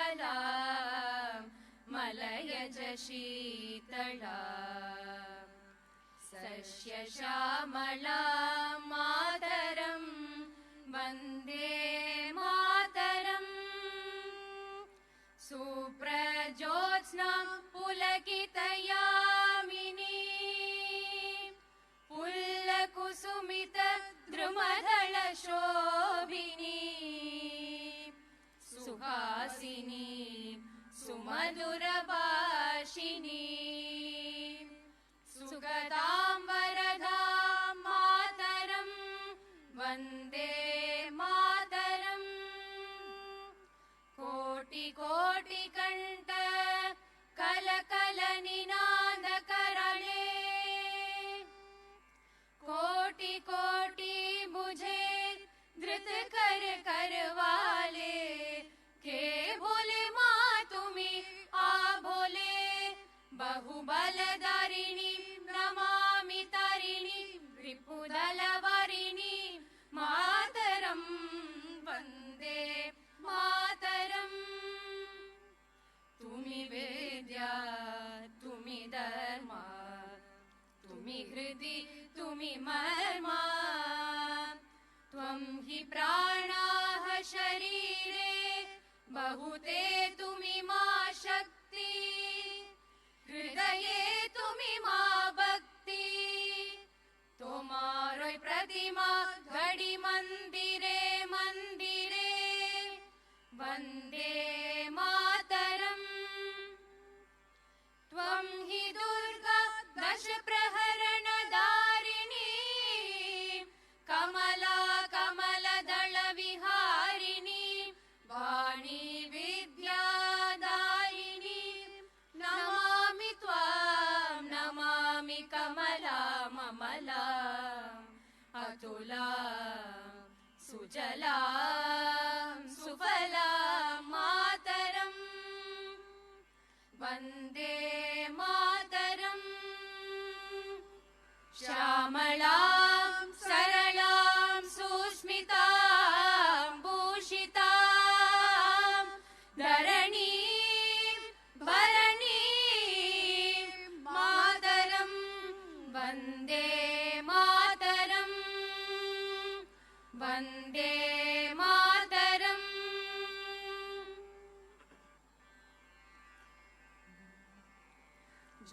निर्मला मलयज शीतला सस्यश्यामला मातरं वन्दे मातरम् सुप्रज्योत्स्ना पुलकितयामिनी पुल्लकुसुमित द्रुमदलशोभिनी सुहासिनी सुमधुरभाषिणी सुगतां वरदां मातरं वन्दे मातरम् कोटिकोटिकण्ठ कलकलनिनादकरणे कोटि कोटि बुझे धृत कर करवाले के बोले माँ तुम्ही आ बोले बहुबलधारिणी नमामि तारिणी रिपुदलवारिणी मातरं वन्दे मातरम् तुम्ही वेद्या तुम्ही धर्मा तुम्ही हृदि तुम्ही मर्मा त्वं हि प्राणाः शरीरे बहुते तुम्ही मा शक्ति हृदये तुम्ही मा भक्ति तोमारोय प्रतिमा घडी मंदिरे मंदिरे वन्दे मातरम् त्वं हि दुर्गा दश प्रहरणधारिणी कमला कमलदल विहारिणी वाणी विद्यादायिनी नमामि त्वां नमामि कमला ममला अतुला सुजला सुफला मातरम् वन्दे मातरम् श्यामलां सरलां सुस्मितां भूषितां धरणीं भरणीं मातरं वन्दे मातरम् वन्दे मातरम्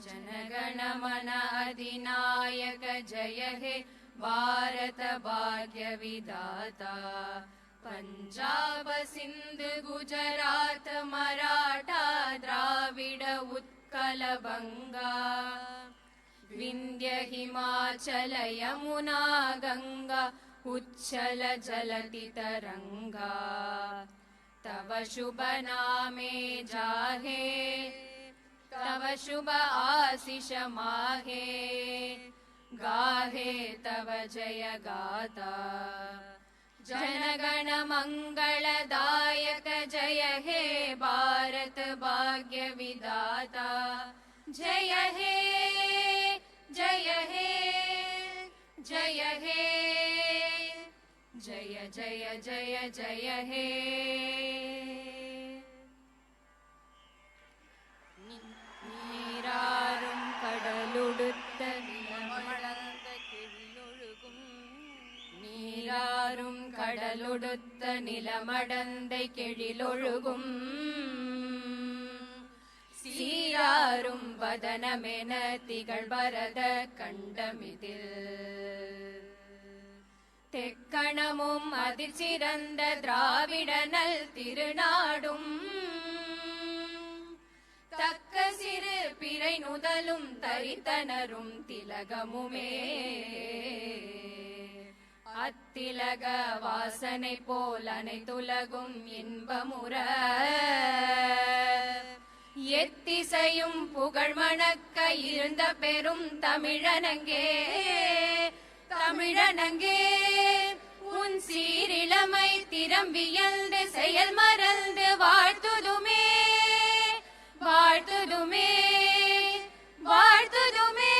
जनगण मन अधिनायक जय हे भारत भाग्य विधाता पंजाब सिंध गुजरात मराठा द्राविड उत्कल बंगा विंध्य हिमाचल यमुना गंगा उच्छल जलति तरंगा तव शुभ नामे जाहे तव शुभ आशीष माहे गाहे तव जय गाथा जनगण मंगलदायक जय हे भारत भाग्य विधाता जय हे जय हे जय हे जय जय जय जय हे നീരാറും കടലൊടുത്ത നിലമടന്ത കിഴിലൊഴുകും നീരാറും കടലൊടുത്ത നിലമടന്ത കിഴിലൊഴുകും സീരാറും വദനമെന തികൾ വരദ കണ്ടമിതിൽ തെക്കണമും അതിർചിരந்த திராவிடனல் திருநாடும் தக்க சிறு பிறை நுதலும் தரித்தனரும் திலகமுமே அத்திலக வாசனை போல் அனைத்துலகும் இன்பமுற எத்திசையும் புகழ் மணக்க இருந்த பெரும் தமிழனங்கே தமிழனங்கே உன் சீரிளமை திறம் வியந்து செயல் மறந்து வாழ்த்துதுமே வாழ்த்துதுமே வாழ்த்துதுமே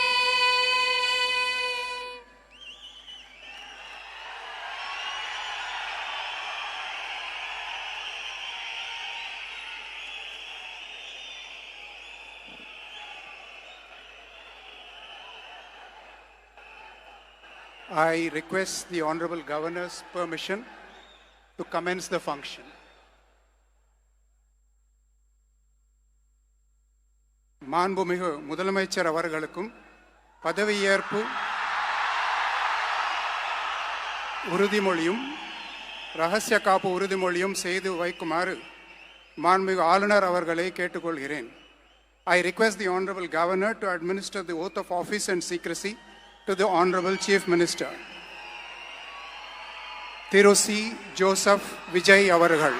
I request the Honorable Governor's permission to commence the function. மாண்புமிகு முதலமைச்சர் அவர்களுக்கும் பதவியேற்பு உறுதிமொழியும் ரகசிய காப்பு உறுதிமொழியும் செய்து வைக்குமாறு மாண்புமிகு ஆளுநர் அவர்களை கேட்டுக்கொள்கிறேன். I request the Honorable Governor to administer the oath of office and secrecy to the Honorable Chief Minister. Thiru C. Joseph Vijay அவர்கள்.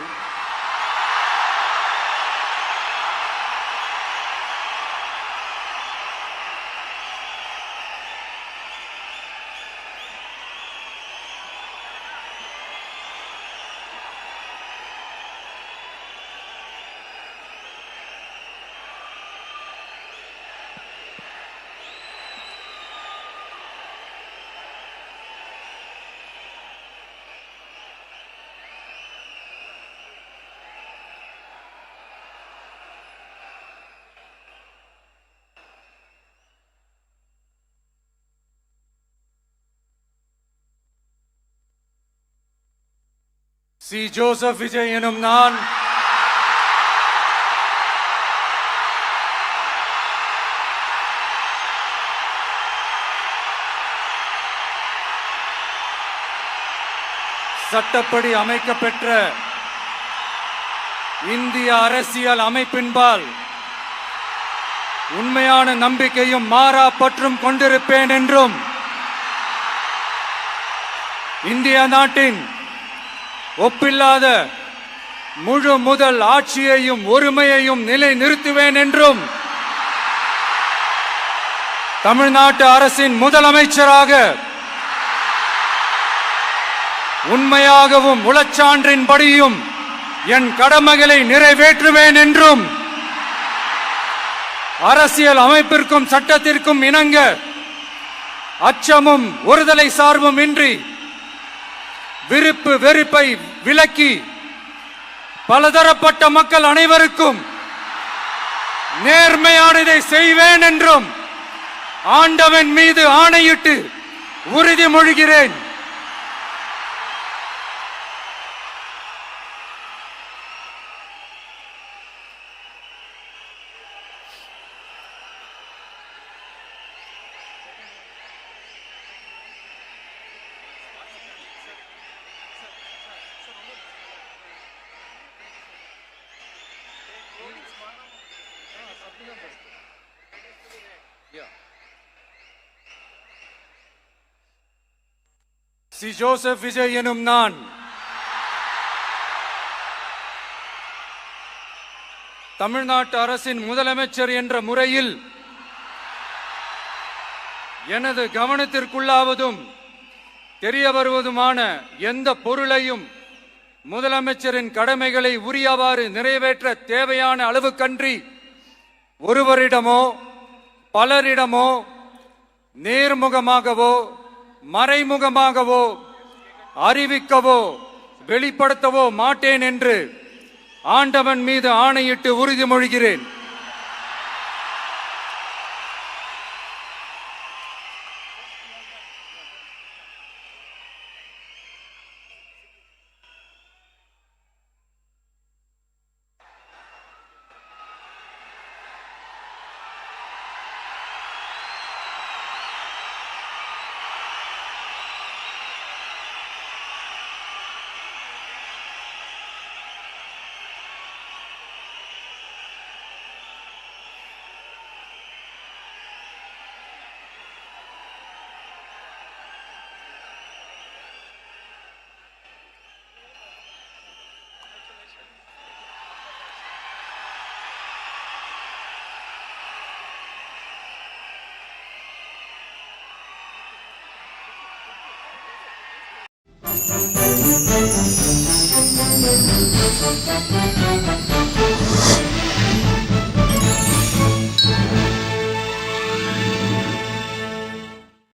சி. ஜோசப் விஜய் எனும் நான் சட்டப்படி அமைக்கப்பெற்ற இந்திய அரசியல் அமைப்பின்பால் உண்மையான நம்பிக்கையும் மாறா பற்றும் கொண்டிருப்பேன் என்றும் இந்திய நாட்டின் ஒப்பில்லாத முழு முதல் ஆட்சியையும் ஒருமையையும் நிலை நிறுத்துவேன் என்றும் தமிழ்நாட்டு அரசின் முதலமைச்சராக உண்மையாகவும் உளச்சான்றின்படியும் என் கடமைகளை நிறைவேற்றுவேன் என்றும் அரசியல் அமைப்பிற்கும் சட்டத்திற்கும் இணங்க அச்சமும் ஒருதலை சார்பும் இன்றி விருப்பு வெறுப்பை விலக்கி பலதரப்பட்ட மக்கள் அனைவருக்கும் நேர்மையானதை செய்வேன் என்றும் ஆண்டவன் மீது ஆணையிட்டு உறுதிமொழிகிறேன். சி. ஜோசப் விஜய் எனும் நான் தமிழ்நாட்டு அரசின் முதலமைச்சர் என்ற முறையில் எனது கவனத்திற்குள்ளாவதும் தெரிய வருவதுமான எந்த பொருளையும் முதலமைச்சரின் கடமைகளை உரியவாறு நிறைவேற்ற தேவையான அளவுக்கன்றி ஒருவரிடமோ பலரிடமோ நேர்முகமாகவோ மறைமுகமாகவோ அறிவிக்கவோ வெளிப்படுத்தவோ மாட்டேன் என்று ஆண்டவன் மீது ஆணையிட்டு உறுதிமொழிகிறேன். Thank you.